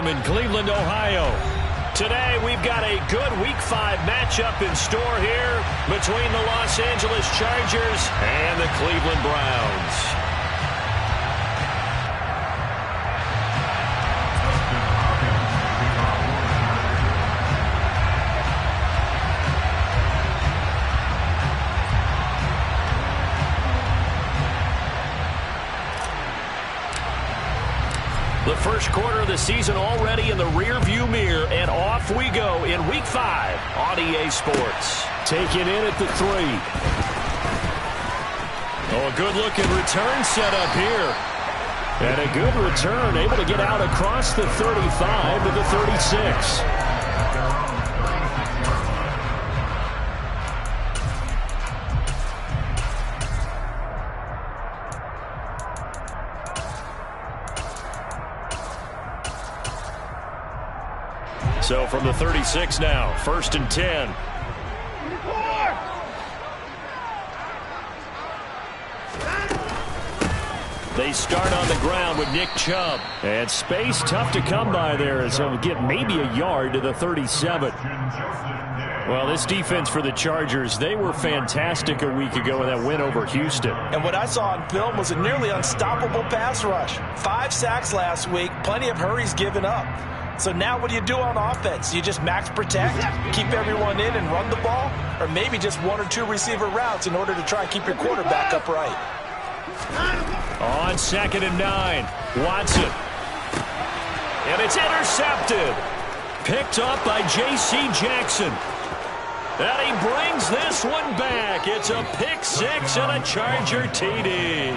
in Cleveland, Ohio. Today, we've got a good Week 5 matchup in store here between the Los Angeles Chargers and the Cleveland Browns. The first quarter of the season already in the rearview mirror, and off we go in Week 5 on EA Sports. Taking in at the 3. Oh, a good-looking return set up here. And a good return, able to get out across the 35 to the 36. So from the 36 now, 1st and 10. They start on the ground with Nick Chubb. And space tough to come by there, so we'll get maybe a yard to the 37. Well, this defense for the Chargers, they were fantastic a week ago in that win over Houston. And what I saw on film was a nearly unstoppable pass rush. 5 sacks last week, plenty of hurries given up. So now what do you do on offense? You just max protect, keep everyone in and run the ball, or maybe just 1 or 2 receiver routes in order to try and keep your quarterback upright. On 2nd and 9, Watson. And it's intercepted. Picked up by J.C. Jackson. And he brings this one back. It's a pick 6 and a Charger TD.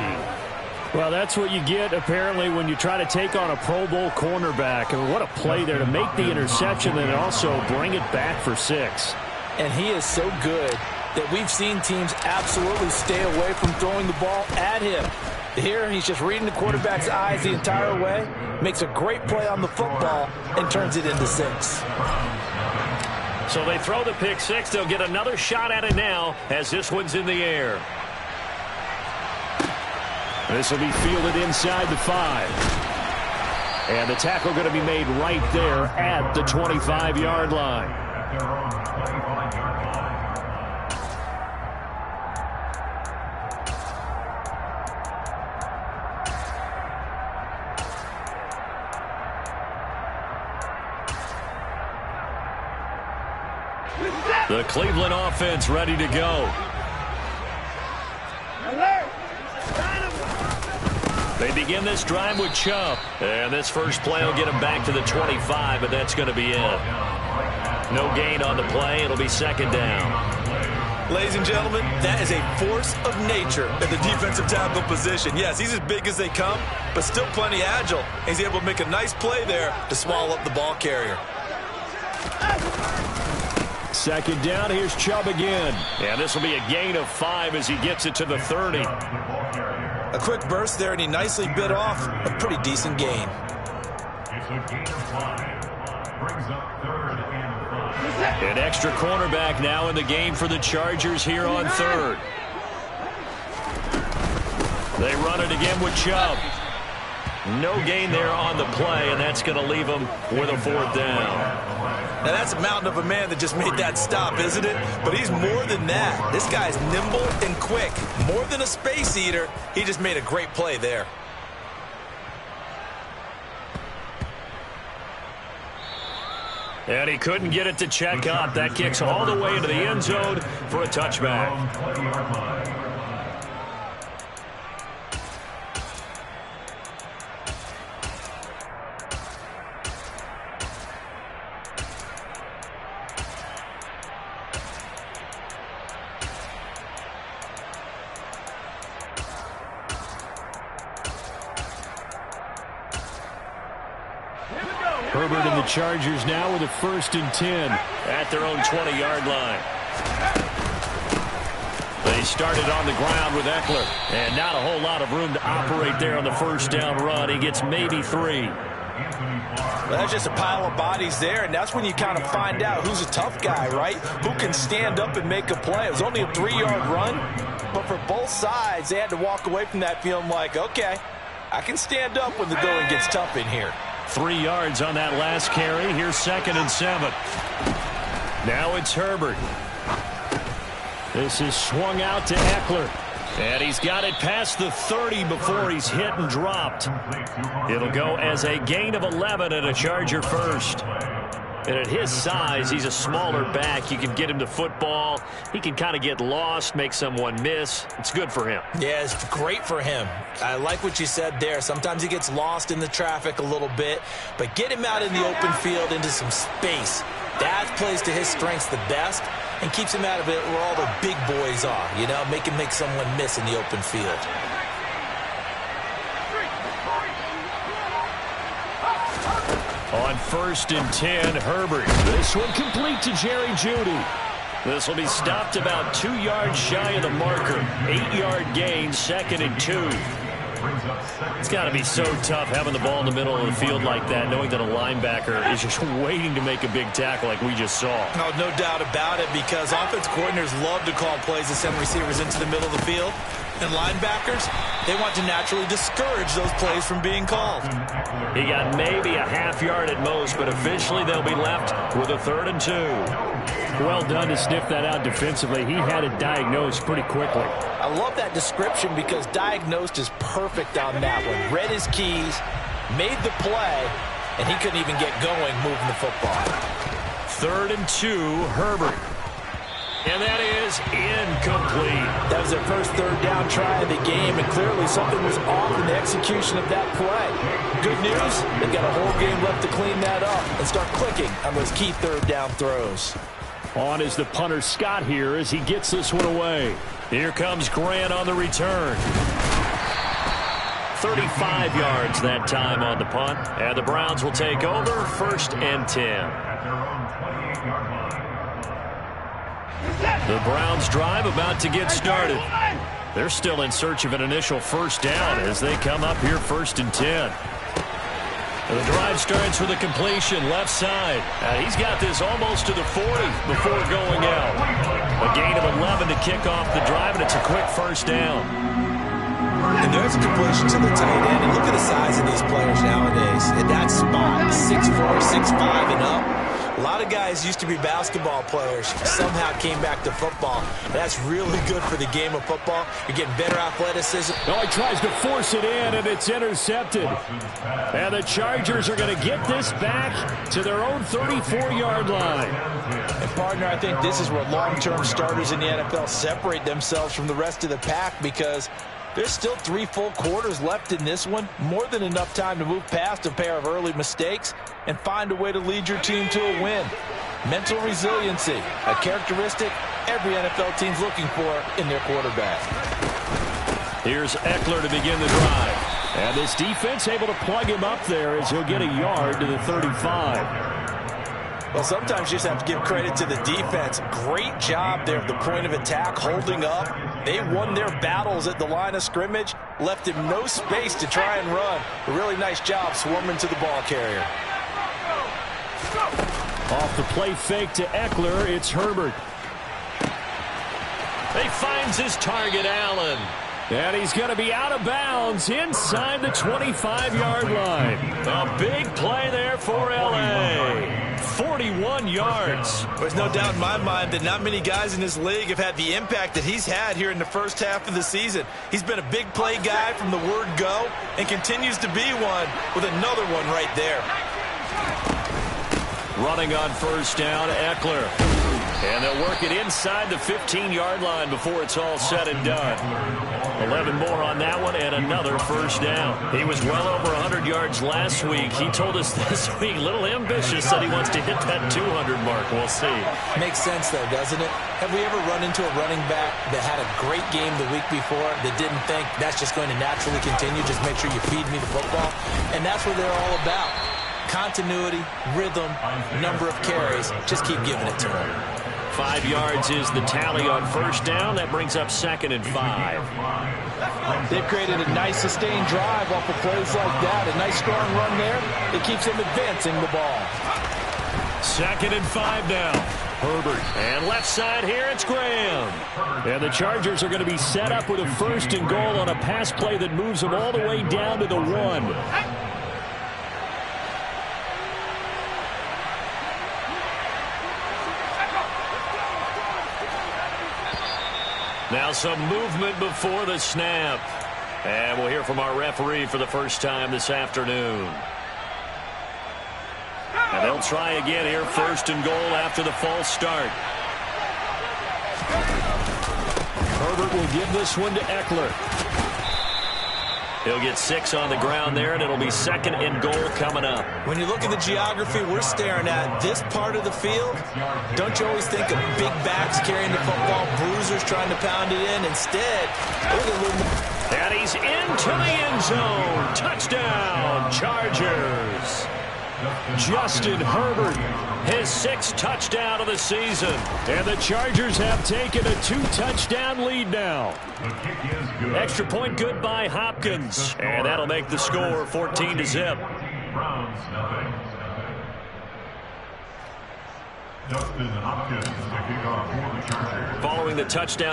Well, that's what you get, apparently, when you try to take on a Pro Bowl cornerback. And what a play there to make the interception and also bring it back for 6. And he is so good that we've seen teams absolutely stay away from throwing the ball at him. Here, he's just reading the quarterback's eyes the entire way, makes a great play on the football, and turns it into 6. So they throw the pick 6. They'll get another shot at it now as this one's in the air. This will be fielded inside the 5. And the tackle going to be made right there at the 25-yard line. The Cleveland offense ready to go. They begin this drive with Chubb. And this first play will get him back to the 25, but that's going to be it. No gain on the play. It'll be 2nd down. Ladies and gentlemen, that is a force of nature at the defensive tackle position. Yes, he's as big as they come, but still plenty agile. He's able to make a nice play there to swallow up the ball carrier. 2nd down, here's Chubb again. And this will be a gain of 5 as he gets it to the 30. A quick burst there, and he nicely bit off a pretty decent gain. An extra cornerback now in the game for the Chargers here on 3rd. They run it again with Chubb. No gain there on the play, and that's going to leave them with a 4th down. Now, that's a mountain of a man that just made that stop, isn't it? But he's more than that. This guy's nimble and quick. More than a space eater, he just made a great play there. And he couldn't get it to check up. That kicks all the way into the end zone for a touchback. Herbert and the Chargers now with a 1st and 10 at their own 20-yard line. They started on the ground with Eckler, and not a whole lot of room to operate there on the 1st down run. He gets maybe 3. Well, that's just a pile of bodies there, and that's when you kind of find out who's a tough guy, right? Who can stand up and make a play. It was only a 3-yard run, but for both sides, they had to walk away from that feeling like, okay, I can stand up when the going gets tough in here. 3 yards on that last carry. Here's 2nd and 7. Now it's Herbert. This is swung out to Eckler. And he's got it past the 30 before he's hit and dropped. It'll go as a gain of 11 and a Charger first. And at his size, he's a smaller back. You can get him to football. He can kind of get lost, make someone miss. It's good for him. Yeah, it's great for him. I like what you said there. Sometimes he gets lost in the traffic a little bit. But get him out in the open field into some space. That plays to his strengths the best and keeps him out of it where all the big boys are. You know, make him make someone miss in the open field. On 1st and 10, Herbert. This one complete to Jerry Jeudy. This will be stopped about 2 yards shy of the marker. 8-yard gain, 2nd and 2. It's got to be so tough having the ball in the middle of the field like that, knowing that a linebacker is just waiting to make a big tackle like we just saw. Oh, no doubt about it, because offense coordinators love to call plays that send receivers into the middle of the field. And linebackers, they want to naturally discourage those plays from being called. He got maybe a half yard at most, but officially they'll be left with a 3rd and 2. Well done to sniff that out defensively. He had it diagnosed pretty quickly. I love that description because diagnosed is perfect on that one. Read his keys, made the play, and he couldn't even get going moving the football. 3rd and 2, Herbert. And that is incomplete. That was their first 3rd down try of the game, and clearly something was off in the execution of that play. Good news, they've got a whole game left to clean that up and start clicking on those key 3rd down throws. On is the punter Scott here as he gets this one away. Here comes Grant on the return. 35 yards that time on the punt, and the Browns will take over 1st and 10. The Browns drive about to get started. They're still in search of an initial 1st down as they come up here 1st and 10. The drive starts with a completion left side. He's got this almost to the 40 before going out. A gain of 11 to kick off the drive, and it's a quick 1st down. And there's a completion to the tight end. And look at the size of these players nowadays. At that spot, 6'4", 6'5", and up. A lot of guys used to be basketball players, somehow came back to football. That's really good for the game of football. You're getting better athleticism. Oh, he tries to force it in, and it's intercepted. And the Chargers are going to get this back to their own 34-yard line. And, partner, I think this is where long-term starters in the NFL separate themselves from the rest of the pack, because there's still 3 full quarters left in this one. More than enough time to move past a pair of early mistakes and find a way to lead your team to a win. Mental resiliency, a characteristic every NFL team's looking for in their quarterback. Here's Eckler to begin the drive. And this defense able to plug him up there as he'll get a yard to the 35. Well, sometimes you just have to give credit to the defense. Great job there at the point of attack, holding up. They won their battles at the line of scrimmage, left him no space to try and run. A really nice job swarming to the ball carrier. Off the play fake to Eckler, it's Herbert. He finds his target, Allen. And he's going to be out of bounds inside the 25-yard line. A big play there for L.A. 41 yards. There's no doubt in my mind that not many guys in this league have had the impact that he's had here in the first half of the season. He's been a big play guy from the word go and continues to be one with another one right there. Running on 1st down, Eckler. And they'll work it inside the 15-yard line before it's all said and done. 11 more on that one and another 1st down. He was well over 100 yards last week. He told us this week, a little ambitious, that he wants to hit that 200 mark. We'll see. Makes sense, though, doesn't it? Have we ever run into a running back that had a great game the week before that didn't think that's just going to naturally continue? Just make sure you feed me the football. And that's what they're all about. Continuity, rhythm, number of carries. Just keep giving it to him. 5 yards is the tally on 1st down. That brings up 2nd and 5. They've created a nice sustained drive off of plays like that. A nice strong run there. It keeps them advancing the ball. 2nd and 5 now. Herbert. And left side here, it's Graham. And the Chargers are going to be set up with a 1st and goal on a pass play that moves them all the way down to the 1. Now some movement before the snap. And we'll hear from our referee for the first time this afternoon. And they'll try again here, first and goal after the false start. Herbert will give this one to Eckler. He'll get 6 on the ground there, and it'll be second and goal coming up. When you look at the geography we're staring at, this part of the field, don't you always think of big backs carrying the football, bruisers trying to pound it in? Instead, look at a little more. And he's into the end zone. Touchdown, Chargers. Justin Herbert, his 6th touchdown of the season. And the Chargers have taken a 2-touchdown lead now. Extra point good by Hopkins. And that'll make the score 14-0. Justin Hopkins to kick off for the Chargers. Following the touchdown